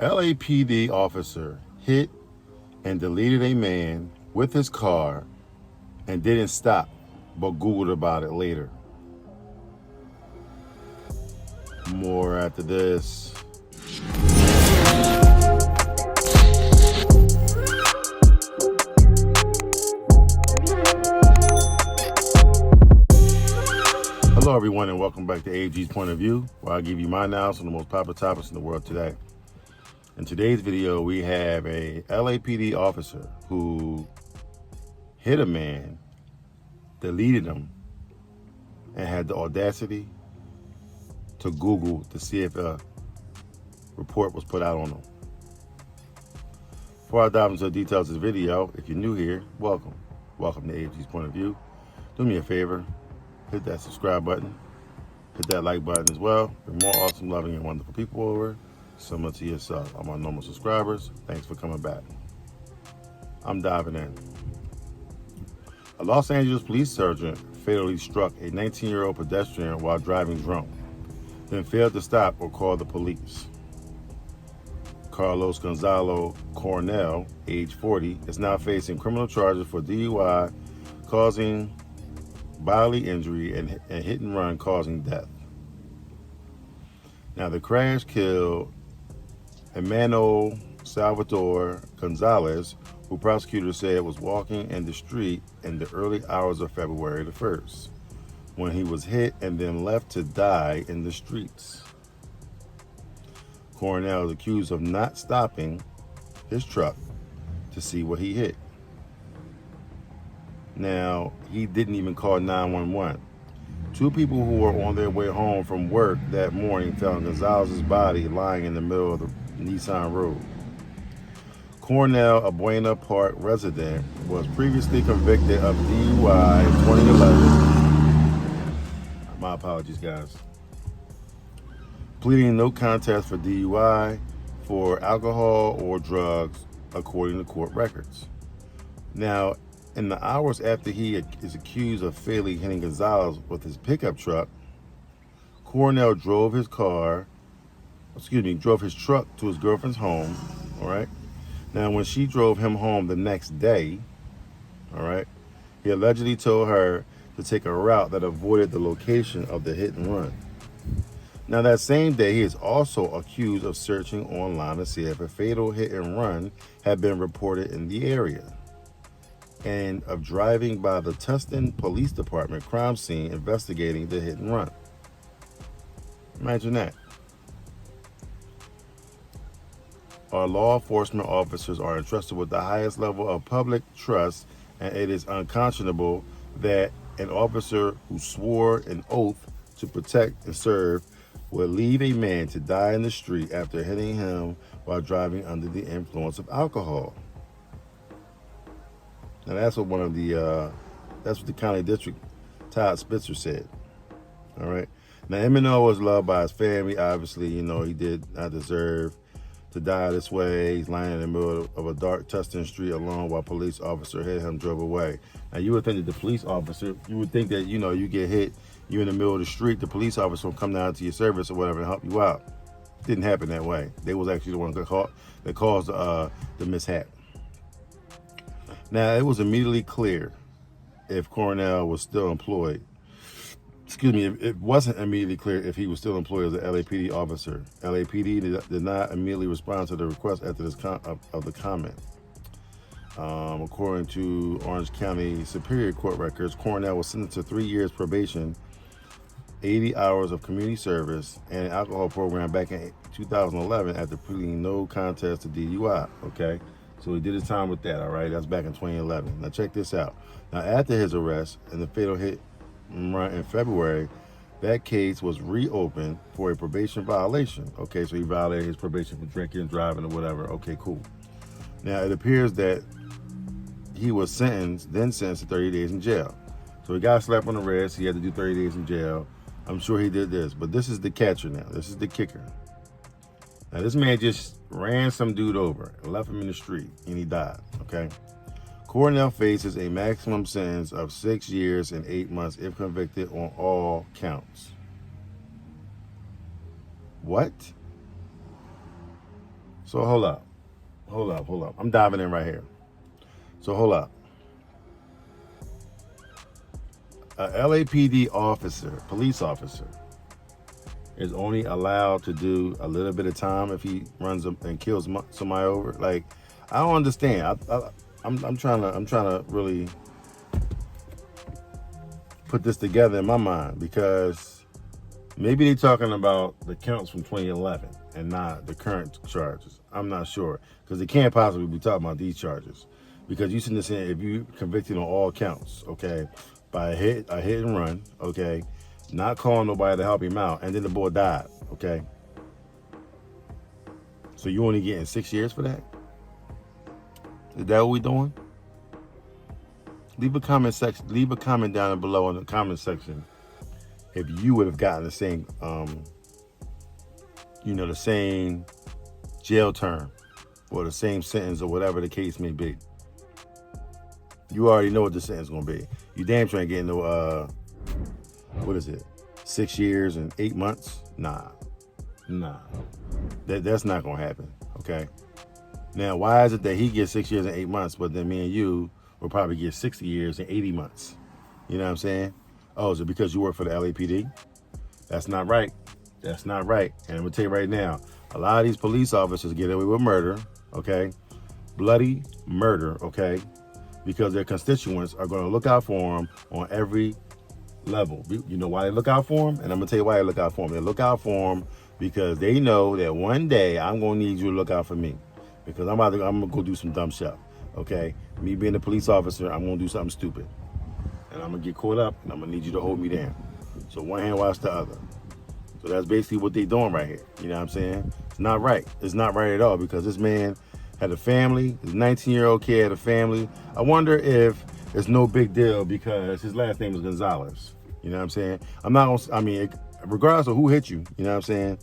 LAPD officer hit and deleted a man with his car and didn't stop, but Googled about it later. More after this. Hello everyone and welcome back to AG's Point of View, where I give you my analysis on the most popular topics in the world today. In today's video, we have a LAPD officer who hit a man, deleted him, and had the audacity to Google to see if a report was put out on him. Before I dive into the details of this video, if you're new here, welcome. Welcome to AG's Point of View. Do me a favor, hit that subscribe button, hit that like button as well. Bring more awesome, loving, and wonderful people over, similar to yourself. I'm on normal subscribers. Thanks for coming back. I'm diving in. A Los Angeles police sergeant fatally struck a 19-year-old pedestrian while driving drunk, then failed to stop or call the police. Carlos Gonzalo Coronel, age 40, is now facing criminal charges for DUI, causing bodily injury, and hit and run causing death. Now, the crash killed Imanol Salvador Gonzalez, who prosecutors said was walking in the street in the early hours of February the 1st, when he was hit and then left to die in the streets. Coronel is accused of not stopping his truck to see what he hit. Now, he didn't even call 911. Two people who were on their way home from work that morning found Gonzalez's body lying in the middle of the Nisson Road. Coronel, a Buena Park resident, was previously convicted of DUI in 2011. My apologies, guys. Pleading no contest for DUI for alcohol or drugs, according to court records. Now, in the hours after he is accused of fatally hitting Gonzalez with his pickup truck, Coronel drove his truck to his girlfriend's home, all right? Now, when she drove him home the next day, all right, he allegedly told her to take a route that avoided the location of the hit and run. Now, that same day, he is also accused of searching online to see if a fatal hit and run had been reported in the area, and of driving by the Tustin Police Department crime scene investigating the hit and run. Imagine that. Our law enforcement officers are entrusted with the highest level of public trust, and it is unconscionable that an officer who swore an oath to protect and serve would leave a man to die in the street after hitting him while driving under the influence of alcohol. Now, that's what that's what the county district Todd Spitzer said. All right. Now, Imanol was loved by his family. Obviously, he did not deserve to die this way. He's lying in the middle of a dark Tustin street alone while a police officer hit him, drove away. Now, you would think that the police officer, you you get hit, you're in the middle of the street, the police officer will come down to your service or whatever and help you out. It didn't happen that way. They was actually the one that caused the mishap. Now, it was immediately clear if Coronel was still employed. It wasn't immediately clear if he was still employed as an LAPD officer. LAPD did not immediately respond to the request after this of the comment. According to Orange County Superior Court records, Coronel was sentenced to 3 years probation, 80 hours of community service, and an alcohol program back in 2011 after pleading no contest to DUI, okay? So he did his time with that, all right? That's back in 2011. Now check this out. Now, after his arrest and the fatal hit and run in February, that case was reopened for a probation violation. Okay, so he violated his probation for drinking, driving, or whatever. Okay, cool. Now, it appears that he was sentenced to 30 days in jail. So he got slapped on the wrist. He had to do 30 days in jail. I'm sure he did this, but this is the catcher now. This is the kicker. Now, this man just ran some dude over and left him in the street, and he died, okay? Coronel faces a maximum sentence of 6 years and 8 months if convicted on all counts. What? So hold up. I'm diving in right here. So hold up. A LAPD officer, police officer, is only allowed to do a little bit of time if he runs and kills somebody over. Like, I don't understand. I'm trying to really put this together in my mind, because maybe they're talking about the counts from 2011 and not the current charges. I'm not sure, because they can't possibly be talking about these charges, because you sitting there saying if you convicted on all counts, okay, by a hit and run, okay, not calling nobody to help him out, and then the boy died, okay. So you only getting 6 years for that? Is that what we doing? Leave a comment section. Leave a comment down below in the comment section if you would have gotten the same, the same jail term or the same sentence or whatever the case may be. You already know what the sentence is gonna be. You damn sure ain't getting no, 6 years and 8 months? Nah. That's not gonna happen. Okay. Now, why is it that he gets 6 years and 8 months, but then me and you will probably get 60 years and 80 months? You know what I'm saying? Oh, is it because you work for the LAPD? That's not right. That's not right. And I'm gonna tell you right now, a lot of these police officers get away with murder, okay? Bloody murder, okay? Because their constituents are gonna look out for them on every level. You know why they look out for them? And I'm gonna tell you why they look out for them. They look out for them because they know that one day I'm gonna need you to look out for me, because I'm gonna go do some dumb stuff. Okay, me being a police officer, I'm gonna do something stupid, and I'm gonna get caught up, and I'm gonna need you to hold me down. So one hand wash the other. So that's basically what they're doing right here. You know what I'm saying? It's not right. It's not right at all, because this man had a family. His 19-year-old kid had a family. I wonder if it's no big deal because his last name is Gonzalez. You know what I'm saying? Regardless of who hit you, you know what I'm saying?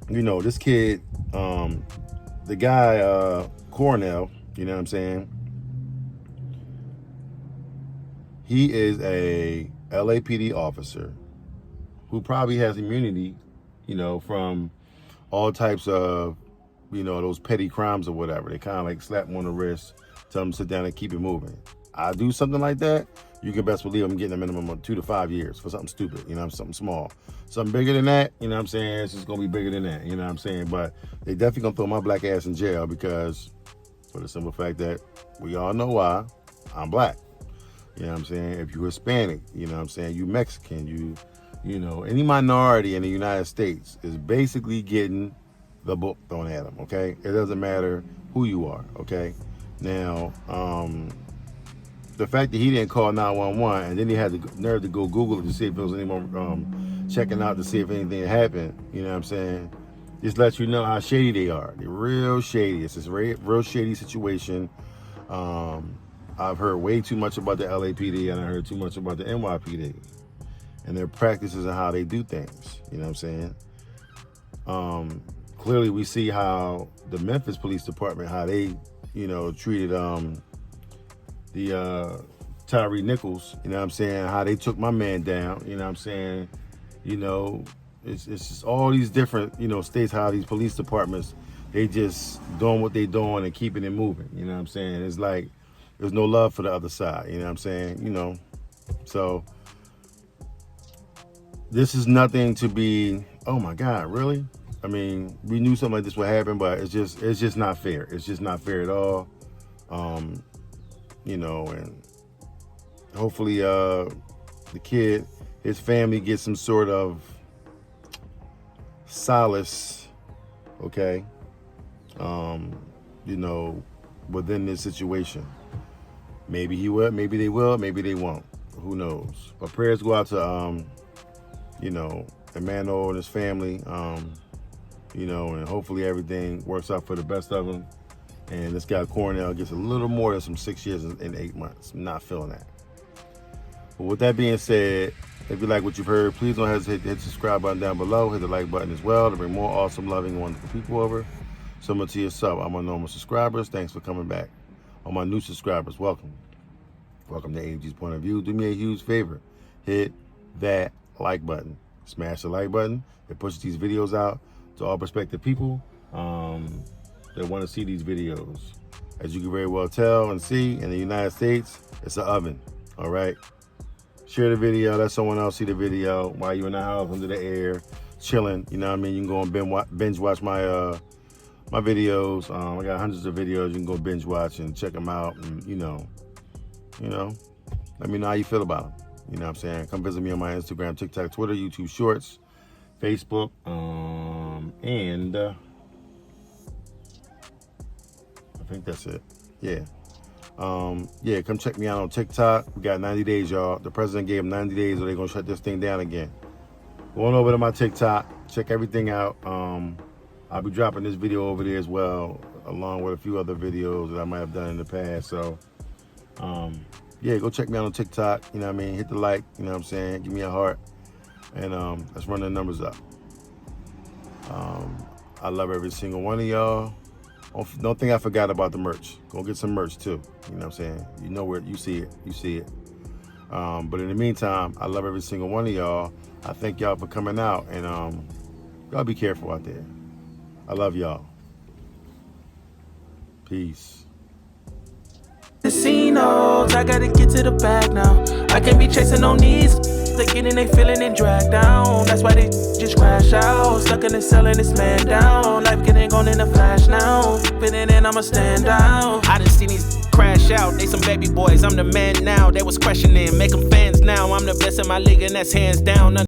This kid, the guy, Coronel, you know what I'm saying? He is a LAPD officer who probably has immunity, from all types of, those petty crimes or whatever. They kind of like slap him on the wrist, tell him to sit down and keep it moving. I do something like that, you can best believe I'm getting a minimum of 2 to 5 years for something stupid, something small. Something bigger than that, you know what I'm saying? It's just gonna be bigger than that, you know what I'm saying? But they definitely gonna throw my black ass in jail, because for the simple fact that we all know why. I'm black. You know what I'm saying? If you're Hispanic, you know what I'm saying? You Mexican, any minority in the United States is basically getting the book thrown at them, okay? It doesn't matter who you are, okay? Now, the fact that he didn't call 911 and then he had the nerve to go Google it to see if there was any more checking out to see if anything happened, you know what I'm saying? Just let you know how shady they are. They're real shady. It's this real shady situation. I've heard way too much about the LAPD, and I heard too much about the NYPD and their practices and how they do things, you know what I'm saying? Clearly we see how the Memphis Police Department, how they, treated the Tyree Nichols, you know what I'm saying, how they took my man down, you know what I'm saying? It's just all these different, states, how these police departments, they just doing what they doing and keeping it moving, you know what I'm saying? It's like there's no love for the other side, you know what I'm saying? So this is nothing to be, oh my God, really? I mean, we knew something like this would happen, but it's just not fair. It's just not fair at all. And hopefully the kid, his family gets some sort of solace, okay, within this situation. Maybe he will, maybe they will, maybe they won't. Who knows? But prayers go out to, Imanol and his family, and hopefully everything works out for the best of them. And this guy Coronel gets a little more than some 6 years and 8 months. I'm not feeling that. But with that being said, if you like what you've heard, please don't hesitate to hit the subscribe button down below. Hit the like button as well to bring more awesome, loving, wonderful people over. Similar to yourself, I'm my normal subscribers. Thanks for coming back. All my new subscribers, welcome. Welcome to AG's Point of View. Do me a huge favor. Hit that like button. Smash the like button. It pushes these videos out to all prospective people. that want to see these videos. As you can very well tell and see, in the United States, it's an oven, all right? Share the video, let someone else see the video while you're in the house under the air, chilling, you know what I mean? You can go and binge watch my my videos. I got hundreds of videos. You can go binge watch and check them out, and you know, let me know how you feel about them. You know what I'm saying? Come visit me on my Instagram, TikTok, Twitter, YouTube Shorts, Facebook, and I think that's it. Yeah. Yeah, come check me out on TikTok. We got 90 days, y'all. The president gave them 90 days or they're going to shut this thing down again. Go on over to my TikTok. Check everything out. I'll be dropping this video over there as well, along with a few other videos that I might have done in the past. So, yeah, go check me out on TikTok. You know what I mean? Hit the like, you know what I'm saying? Give me a heart. And let's run the numbers up. I love every single one of y'all. Don't think I forgot about the merch. Go get some merch too. You know what I'm saying? You know where you see it. You see it. But in the meantime, I love every single one of y'all. I thank y'all for coming out, and y'all be careful out there. I love y'all. Peace. Casinos, I gotta get to the bag now. I can't be chasing on these. They getting they feeling and dragged down. That's why they just crash out. Stuck in the cell and it's man down. Life getting gone in a flash now. Fitting in, I'ma stand out. I done seen these crash out. They some baby boys, I'm the man now. They was questioning, make them fans now. I'm the best in my league and that's hands down.